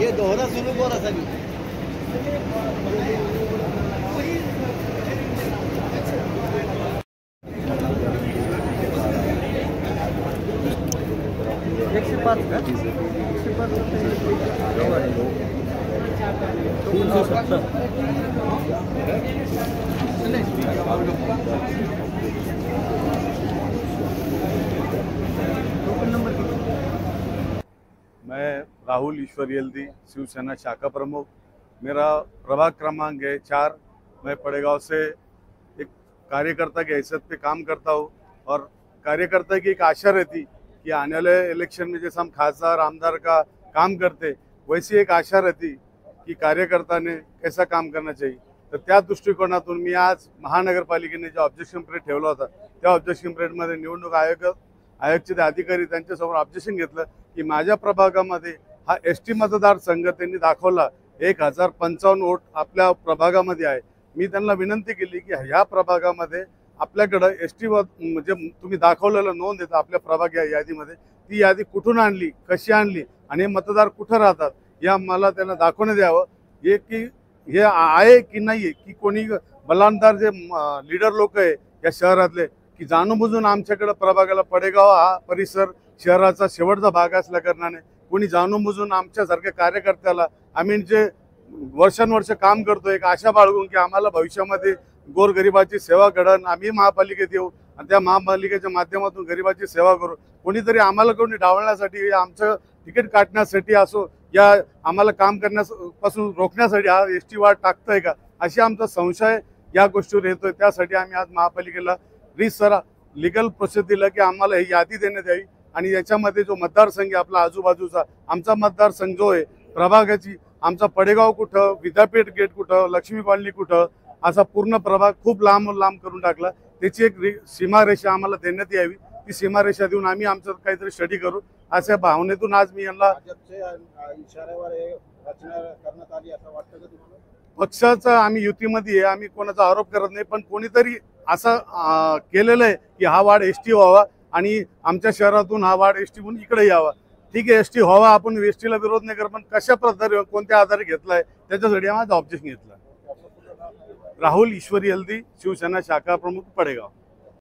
हे दोहरा सुरू बोला सगळी एकशे पाच का 105 370 मैं राहुल ईश्वर यल्दी शिवसेना शाखा प्रमुख। मेरा प्रभाग क्रमांक है 4। मैं पड़ेगांव से एक कार्यकर्ता की हैसियत पे काम करता हूँ और कार्यकर्ता की एक आशा रहती कि आने वाले इलेक्शन में जैसे हम खासदार आमदार का काम करते वैसी एक आशा रहती कि कार्यकर्ता ने कैसा काम करना चाहिए। तर त्या दृष्टिकोनातून मी आज महानगरपालिकेने जो ऑब्जेक्शन पिरियड ठेवला होता त्या ऑब्जेक्शन पिरियडमध्ये निवडणूक आयोगचे अधिकारी त्यांच्यासमोर ऑब्जेक्शन घेतलं की माझ्या प्रभागामध्ये हा एसटी मतदारसंघ त्यांनी दाखवला 1055 वोट आपल्या प्रभागामध्ये आहे। मी त्यांना विनंती केली की ह्या प्रभागामध्ये आपल्याकडे एसटी म्हणजे तुम्ही दाखवलेलं नोंद येतं आपल्या प्रभाग यादीमध्ये ती यादी कुठून आणली कशी आणली आणि हे मतदार कुठं राहतात या मला त्यांना दाखवण्यात यावं हे की हे आहे की नाही की कोणी बलांदार जे लीडर लोक आहे या शहरातले की जाणून बुजून आमच्याकडे प्रभागाला पडेगाव हा परिसर शहराचा शेवटचा भाग असल्या कारणाने कोणी जाणून बुजून आमच्यासारख्या कार्यकर्त्याला आम्ही जे वर्षानुवर्ष काम करतो एक आशा बाळगून की आम्हाला भविष्यामध्ये गोरगरिबाची सेवा घडण आम्ही महापालिकेत येऊ आणि त्या महापालिकेच्या माध्यमातून गरिबाची सेवा करू कोणीतरी आम्हाला कोणी डावलण्यासाठी आमचं तिकीट काटण्यासाठी असो या आम्हाला काम करण्यापासून रोखण्यासाठी हा एसटी वाढ टाकतोय का अशी आमचा संशय या गोष्टीवर येतोय। त्यासाठी आम्ही आज महापालिकेला रिसर लिगल प्रोसेस दिलं की आम्हाला ही यादी देण्यात यावी आणि याच्यामध्ये जो मतदारसंघ आहे आपला आजूबाजूचा आमचा मतदारसंघ जो आहे प्रभागाची आमचा पडेगाव कुठं विद्यापीठ गेट कुठं लक्ष्मी कॉलनी कुठं असा पूर्ण प्रभाग खूप लांब करून टाकला त्याची एक सीमारेषा आम्हाला देण्यात यावी ती सीमारेषा देऊन आम्ही आमचं काहीतरी स्टडी करू अशा भावनेतून आज मी यांना पक्षाचा आम्ही युतीमध्ये आहे आम्ही कोणाचा आरोप करत नाही पण कोणीतरी असं केलेलं आहे की हा वार्ड एसटी व्हावा आणि आमच्या शहरातून हा वार्ड एसटी म्हणून इकडे यावा ठीक आहे एसटी व्हावा आपण एसटीला विरोध नाही करत पण कशा प्रकारे कोणत्या आधारे घेतलाय त्याच्यासाठी माझं ऑब्जेक्शन घेतलं। राहुल ईश्वर यल्दी शिवसेना शाखा प्रमुख पडेगाव।